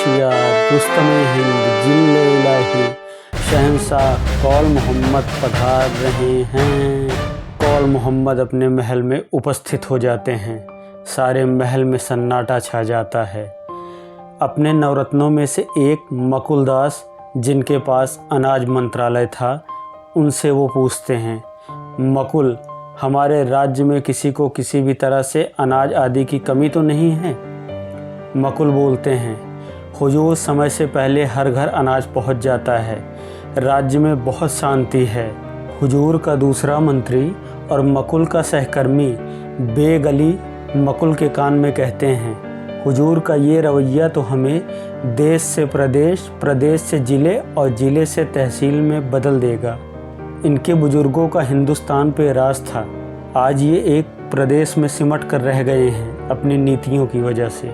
होशियार रुस्तमे हिंद जिल्ले इलाही शहंशाह कौल मोहम्मद पधार रहे हैं। कौल मोहम्मद अपने महल में उपस्थित हो जाते हैं। सारे महल में सन्नाटा छा जाता है। अपने नवरत्नों में से एक मकुलदास, जिनके पास अनाज मंत्रालय था, उनसे वो पूछते हैं, मकुल, हमारे राज्य में किसी को किसी भी तरह से अनाज आदि की कमी तो नहीं है? मकुल बोलते हैं, हुजूर, समय से पहले हर घर अनाज पहुंच जाता है। राज्य में बहुत शांति है। हुजूर का दूसरा मंत्री और मकुल का सहकर्मी बेग अली मकुल के कान में कहते हैं, हुजूर का ये रवैया तो हमें देश से प्रदेश, प्रदेश से ज़िले और ज़िले से तहसील में बदल देगा। इनके बुजुर्गों का हिंदुस्तान पे राज था। आज ये एक प्रदेश में सिमट कर रह गए हैं अपनी नीतियों की वजह से।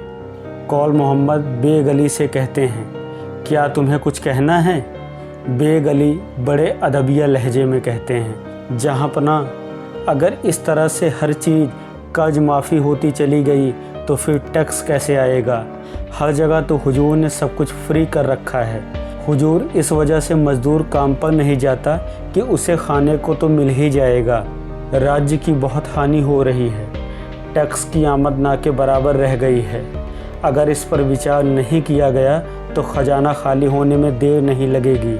कौल मोहम्मद बेग अली से कहते हैं, क्या तुम्हें कुछ कहना है? बेग अली बड़े अदबिया लहजे में कहते हैं, जहाँपना, अगर इस तरह से हर चीज़ कर्ज माफ़ी होती चली गई तो फिर टैक्स कैसे आएगा? हर जगह तो हुजूर ने सब कुछ फ्री कर रखा है। हुजूर, इस वजह से मज़दूर काम पर नहीं जाता कि उसे खाने को तो मिल ही जाएगा। राज्य की बहुत हानि हो रही है। टैक्स की आमद ना के बराबर रह गई है। अगर इस पर विचार नहीं किया गया तो ख़जाना खाली होने में देर नहीं लगेगी।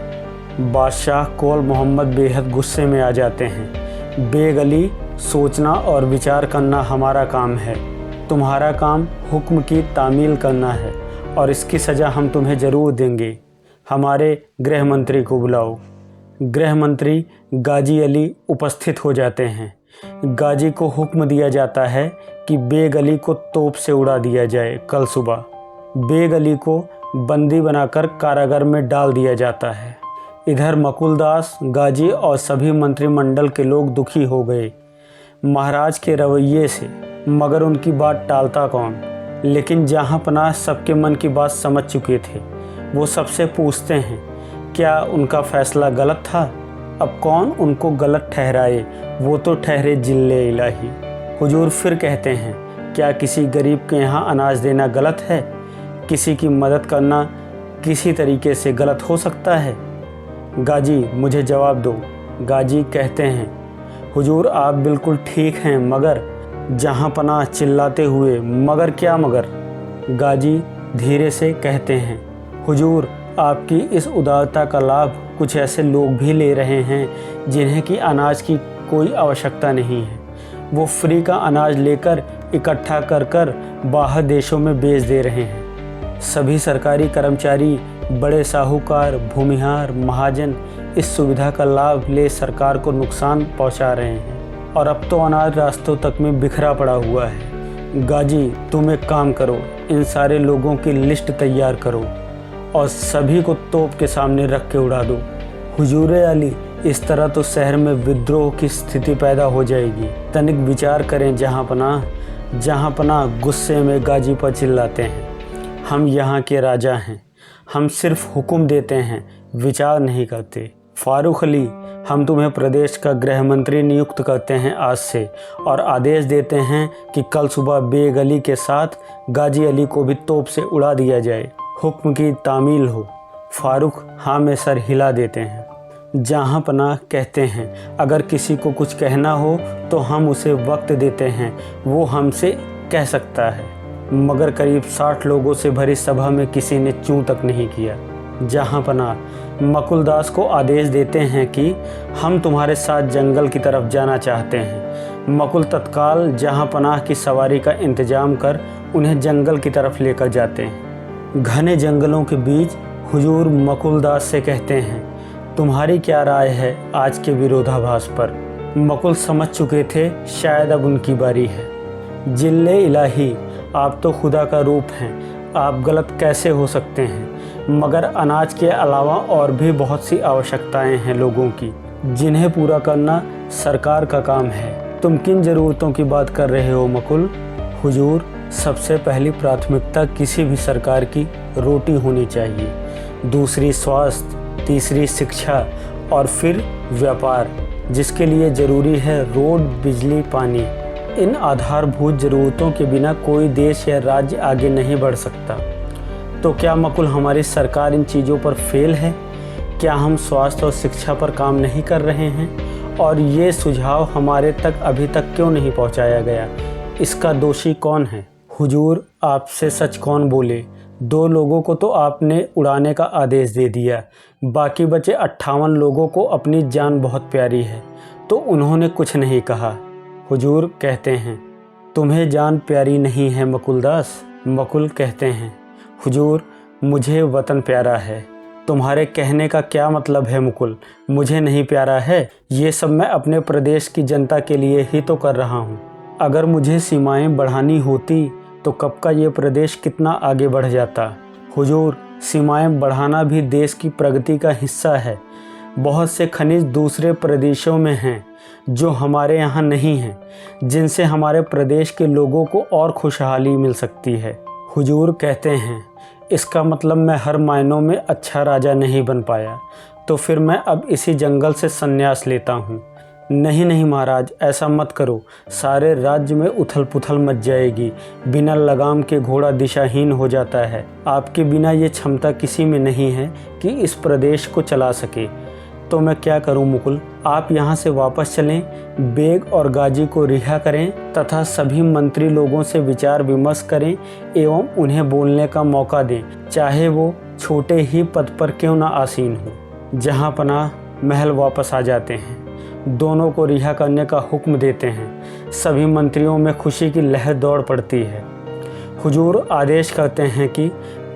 बादशाह कौल मोहम्मद बेहद गुस्से में आ जाते हैं। बेग अली, सोचना और विचार करना हमारा काम है। तुम्हारा काम हुक्म की तामील करना है और इसकी सज़ा हम तुम्हें ज़रूर देंगे। हमारे गृह मंत्री को बुलाओ। गृह मंत्री गाजी अली उपस्थित हो जाते हैं। गाजी को हुक्म दिया जाता है कि बेग अली को तोप से उड़ा दिया जाए। कल सुबह बेग अली को बंदी बनाकर कारागार में डाल दिया जाता है। इधर मकुलदास, गाजी और सभी मंत्रिमंडल के लोग दुखी हो गए महाराज के रवैये से, मगर उनकी बात टालता कौन? लेकिन जहाँपनाह सबके मन की बात समझ चुके थे। वो सबसे पूछते हैं, क्या उनका फैसला गलत था? अब कौन उनको गलत ठहराए? वो तो ठहरे जिल्ले इलाही। हुजूर फिर कहते हैं, क्या किसी गरीब के यहाँ अनाज देना गलत है? किसी की मदद करना किसी तरीके से गलत हो सकता है? गाजी, मुझे जवाब दो। गाजी कहते हैं, हुजूर, आप बिल्कुल ठीक हैं, मगर जहाँपनाह चिल्लाते हुए, मगर क्या मगर? गाजी धीरे से कहते हैं, हुजूर, आपकी इस उदारता का लाभ कुछ ऐसे लोग भी ले रहे हैं जिन्हें कि अनाज की कोई आवश्यकता नहीं है। वो फ्री का अनाज लेकर इकट्ठा कर कर बाहर देशों में बेच दे रहे हैं। सभी सरकारी कर्मचारी, बड़े साहूकार, भूमिहार, महाजन इस सुविधा का लाभ ले सरकार को नुकसान पहुंचा रहे हैं और अब तो अनाज रास्तों तक में बिखरा पड़ा हुआ है। गाजी, तुम एक काम करो, इन सारे लोगों की लिस्ट तैयार करो और सभी को तोप के सामने रख के उड़ा दो। हुजूरे अली, इस तरह तो शहर में विद्रोह की स्थिति पैदा हो जाएगी। तनिक विचार करें जहाँपनाह। जहाँपनाह गुस्से में गाजी पर चिल्लाते हैं, हम यहाँ के राजा हैं, हम सिर्फ हुक्म देते हैं, विचार नहीं करते। फारूक अली, हम तुम्हें प्रदेश का गृह मंत्री नियुक्त करते हैं आज से और आदेश देते हैं कि कल सुबह बेग अली के साथ गाजी अली को भी तोप से उड़ा दिया जाए। हुक्म की तामील हो। फारूक हाँ में सर हिला देते हैं। जहाँपनाह कहते हैं, अगर किसी को कुछ कहना हो तो हम उसे वक्त देते हैं, वो हमसे कह सकता है। मगर करीब 60 लोगों से भरी सभा में किसी ने चूं तक नहीं किया। जहाँपनाह मकुलदास को आदेश देते हैं कि हम तुम्हारे साथ जंगल की तरफ जाना चाहते हैं। मकुल तत्काल जहाँपनाह की सवारी का इंतजाम कर उन्हें जंगल की तरफ लेकर जाते हैं। घने जंगलों के बीच हुजूर मकुलदास से कहते हैं, तुम्हारी क्या राय है आज के विरोधाभास पर? मकुल समझ चुके थे शायद अब उनकी बारी है। जिल्ले इलाही, आप तो खुदा का रूप हैं, आप गलत कैसे हो सकते हैं? मगर अनाज के अलावा और भी बहुत सी आवश्यकताएं हैं लोगों की, जिन्हें पूरा करना सरकार का काम है। तुम किन ज़रूरतों की बात कर रहे हो मकुल? हुजूर, सबसे पहली प्राथमिकता किसी भी सरकार की रोटी होनी चाहिए, दूसरी स्वास्थ्य, तीसरी शिक्षा और फिर व्यापार, जिसके लिए ज़रूरी है रोड, बिजली, पानी। इन आधारभूत ज़रूरतों के बिना कोई देश या राज्य आगे नहीं बढ़ सकता। तो क्या मकुल हमारी सरकार इन चीज़ों पर फेल है? क्या हम स्वास्थ्य और शिक्षा पर काम नहीं कर रहे हैं? और ये सुझाव हमारे तक अभी तक क्यों नहीं पहुंचाया गया? इसका दोषी कौन है? हुजूर, आपसे सच कौन बोले? 2 लोगों को तो आपने उड़ाने का आदेश दे दिया, बाकी बचे 58 लोगों को अपनी जान बहुत प्यारी है, तो उन्होंने कुछ नहीं कहा। हुजूर कहते हैं, तुम्हें जान प्यारी नहीं है मकुलदास? मकुल कहते हैं, हुजूर, मुझे वतन प्यारा है। तुम्हारे कहने का क्या मतलब है मुकुल? मुझे नहीं प्यारा है? ये सब मैं अपने प्रदेश की जनता के लिए ही तो कर रहा हूँ। अगर मुझे सीमाएं बढ़ानी होती तो कब का ये प्रदेश कितना आगे बढ़ जाता। हुजूर, सीमाएं बढ़ाना भी देश की प्रगति का हिस्सा है। बहुत से खनिज दूसरे प्रदेशों में हैं जो हमारे यहाँ नहीं हैं, जिनसे हमारे प्रदेश के लोगों को और खुशहाली मिल सकती है। हुजूर कहते हैं, इसका मतलब मैं हर मायनों में अच्छा राजा नहीं बन पाया, तो फिर मैं अब इसी जंगल से संन्यास लेता हूँ। नहीं नहीं महाराज, ऐसा मत करो। सारे राज्य में उथल पुथल मच जाएगी। बिना लगाम के घोड़ा दिशाहीन हो जाता है। आपके बिना ये क्षमता किसी में नहीं है कि इस प्रदेश को चला सके। तो मैं क्या करूं मुकुल? आप यहाँ से वापस चलें, बेग और गाजी को रिहा करें तथा सभी मंत्री लोगों से विचार विमर्श करें एवं उन्हें बोलने का मौका दें, चाहे वो छोटे ही पद पर क्यों न आसीन हो। जहाँ पनाह महल वापस आ जाते हैं। दोनों को रिहा करने का हुक्म देते हैं। सभी मंत्रियों में खुशी की लहर दौड़ पड़ती है। हुजूर आदेश करते हैं कि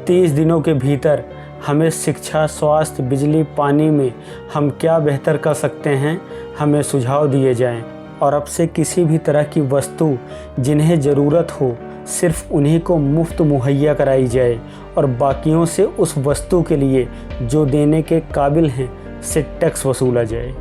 30 दिनों के भीतर हमें शिक्षा, स्वास्थ्य, बिजली, पानी में हम क्या बेहतर कर सकते हैं, हमें सुझाव दिए जाएं और अब से किसी भी तरह की वस्तु जिन्हें ज़रूरत हो सिर्फ उन्हीं को मुफ्त मुहैया कराई जाए और बाकियों से उस वस्तु के लिए जो देने के काबिल हैं से टैक्स वसूला जाए।